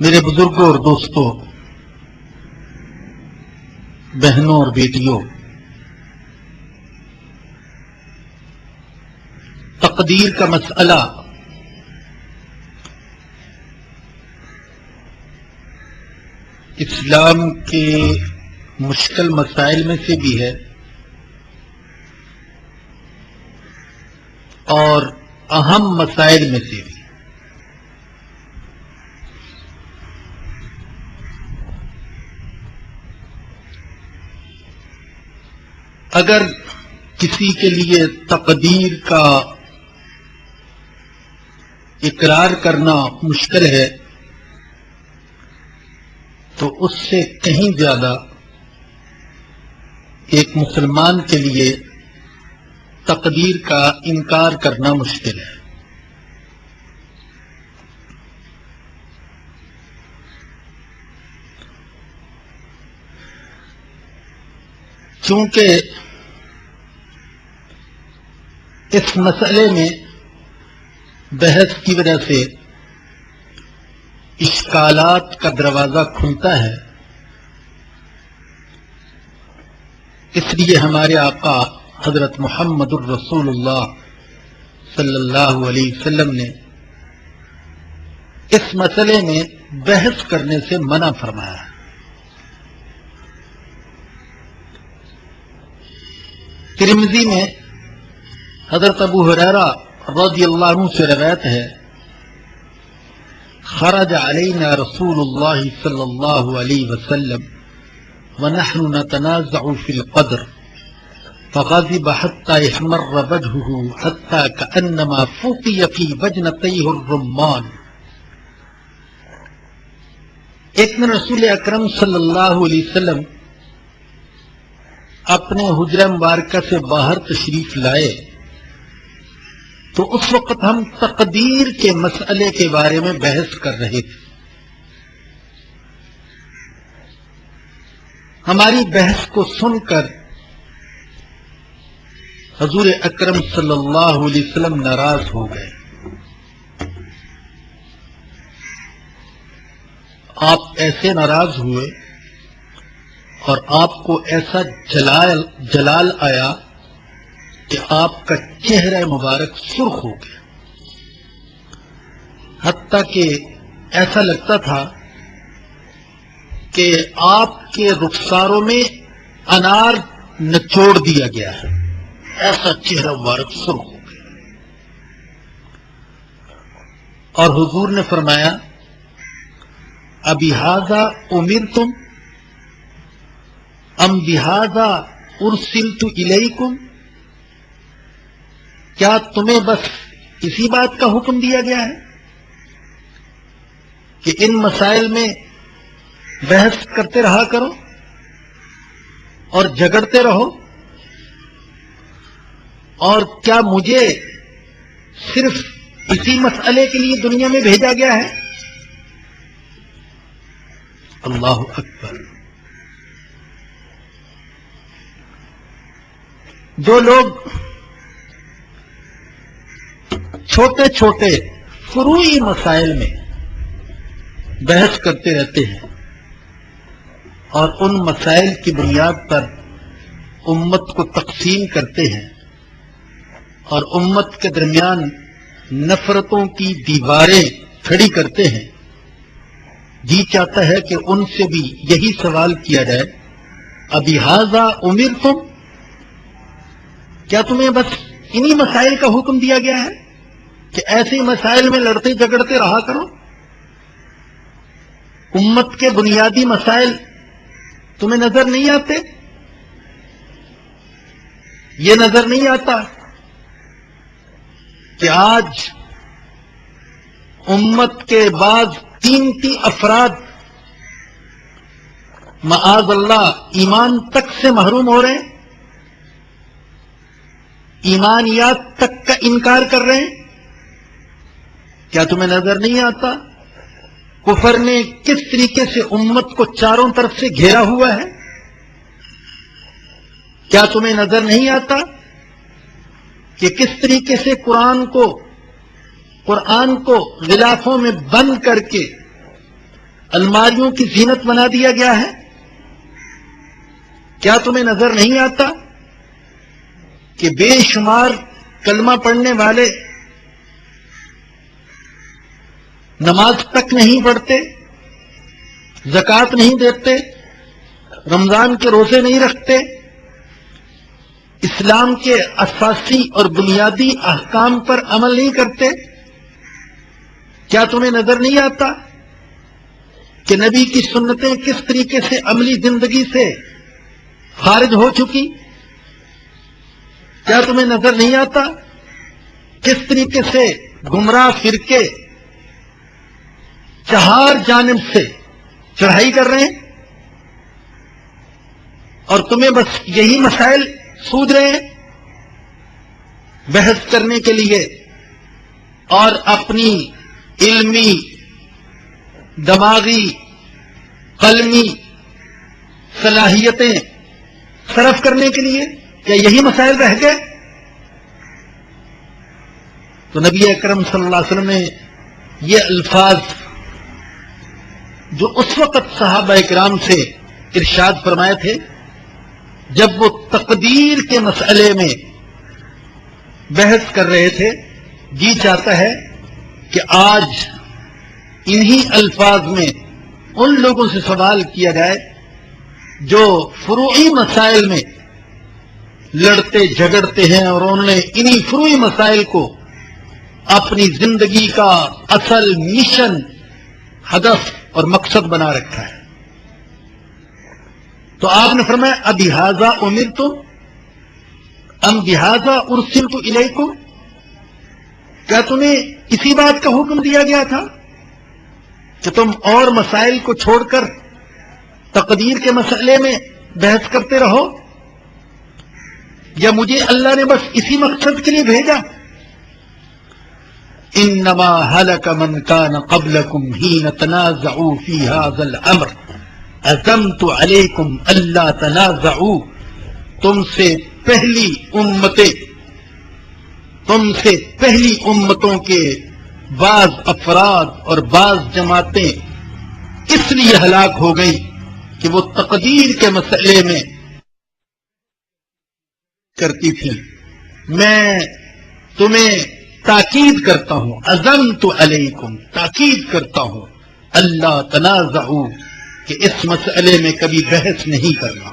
میرے بزرگوں اور دوستوں، بہنوں اور بیٹیوں، تقدیر کا مسئلہ اسلام کے مشکل مسائل میں سے بھی ہے اور اہم مسائل میں سے بھی۔ اگر کسی کے لیے تقدیر کا اقرار کرنا مشکل ہے تو اس سے کہیں زیادہ ایک مسلمان کے لیے تقدیر کا انکار کرنا مشکل ہے۔ چونکہ اس مسئلے میں بحث کی وجہ سے اشکالات کا دروازہ کھلتا ہے، اس لیے ہمارے آقا حضرت محمد الرسول اللہ صلی اللہ علیہ وسلم نے اس مسئلے میں بحث کرنے سے منع فرمایا ہے۔ ترمذی میں حضرت ابو ہریرہ رضی اللہ عنہ سے روایت ہے، خرج علینا رسول اللہ صلی اللہ علیہ وسلم ونحن نتنازع في القدر فغضب حتى يحمر وجهه حتى كأنما فوقي في وجنتيه الرمان۔ ایک دن رسول اکرم صلی اللہ علیہ وسلم اپنے حجرہ مبارکہ سے باہر تشریف لائے تو اس وقت ہم تقدیر کے مسئلے کے بارے میں بحث کر رہے تھے۔ ہماری بحث کو سن کر حضور اکرم صلی اللہ علیہ وسلم ناراض ہو گئے۔ آپ ایسے ناراض ہوئے اور آپ کو ایسا جلال آیا کہ آپ کا چہرہ مبارک سرخ ہو گیا، حتیٰ کہ ایسا لگتا تھا کہ آپ کے رخساروں میں انار نچوڑ دیا گیا ہے، ایسا چہرہ مبارک سرخ ہو گیا۔ اور حضور نے فرمایا، ابہذا امرتم ام بہذا ارسلت الیکم، کیا تمہیں بس اسی بات کا حکم دیا گیا ہے کہ ان مسائل میں بحث کرتے رہا کرو اور جھگڑتے رہو، اور کیا مجھے صرف اسی مسئلے کے لیے دنیا میں بھیجا گیا ہے؟ اللہ اکبر۔ جو لوگ چھوٹے چھوٹے فروعی مسائل میں بحث کرتے رہتے ہیں اور ان مسائل کی بنیاد پر امت کو تقسیم کرتے ہیں اور امت کے درمیان نفرتوں کی دیواریں کھڑی کرتے ہیں، جی چاہتا ہے کہ ان سے بھی یہی سوال کیا جائے، ابہذا امرتم، کیا تمہیں بس انہی مسائل کا حکم دیا گیا ہے کہ ایسے مسائل میں لڑتے جھگڑتے رہا کرو؟ امت کے بنیادی مسائل تمہیں نظر نہیں آتے؟ یہ نظر نہیں آتا کہ آج امت کے بعض قیمتی افراد معاذ اللہ ایمان تک سے محروم ہو رہے ہیں، ایمانیات تک کا انکار کر رہے ہیں؟ کیا تمہیں نظر نہیں آتا کفر نے کس طریقے سے امت کو چاروں طرف سے گھیرا ہوا ہے؟ کیا تمہیں نظر نہیں آتا کہ کس طریقے سے قرآن کو غلافوں میں بند کر کے الماریوں کی زینت بنا دیا گیا ہے؟ کیا تمہیں نظر نہیں آتا کہ بے شمار کلمہ پڑھنے والے نماز تک نہیں پڑھتے، زکوٰۃ نہیں دیتے، رمضان کے روزے نہیں رکھتے، اسلام کے اساسی اور بنیادی احکام پر عمل نہیں کرتے؟ کیا تمہیں نظر نہیں آتا کہ نبی کی سنتیں کس طریقے سے عملی زندگی سے خارج ہو چکی؟ کیا تمہیں نظر نہیں آتا کس طریقے سے گمراہ فرقے چہار جانب سے چڑھائی کر رہے ہیں اور تمہیں بس یہی مسائل سوجھ رہے ہیں بحث کرنے کے لیے اور اپنی علمی، دماغی، قلمی صلاحیتیں صرف کرنے کے لیے؟ کیا یہی مسائل رہ گئے؟ تو نبی اکرم صلی اللہ علیہ وسلم نے یہ الفاظ جو اس وقت صحابہ کرام سے ارشاد فرمائے تھے جب وہ تقدیر کے مسئلے میں بحث کر رہے تھے، جی چاہتا ہے کہ آج انہی الفاظ میں ان لوگوں سے سوال کیا جائے جو فروعی مسائل میں لڑتے جھگڑتے ہیں اور انہوں نے انہی فروعی مسائل کو اپنی زندگی کا اصل مشن، ہدف اور مقصد بنا رکھا ہے۔ تو آپ نے فرمایا ابہذا امرتم ام بہذا ارسلت الیکم، کیا تمہیں اسی بات کا حکم دیا گیا تھا کہ تم اور مسائل کو چھوڑ کر تقدیر کے مسئلے میں بحث کرتے رہو، یا مجھے اللہ نے بس اسی مقصد کے لیے بھیجا؟ انما ہلک من کان قبلکم حین تنازعوا فی ھذا الامر عزمت علیکم الا تنازعوا، تم سے پہلی امتوں کے بعض افراد اور بعض جماعتیں اس لیے ہلاک ہو گئی کہ وہ تقدیر کے مسئلے میں کرتی تھی۔ میں تمہیں تاکید کرتا ہوں، عزمت علیکم، تاکید کرتا ہوں، اللہ تنازعوا، کہ اس مسئلے میں کبھی بحث نہیں کرنا۔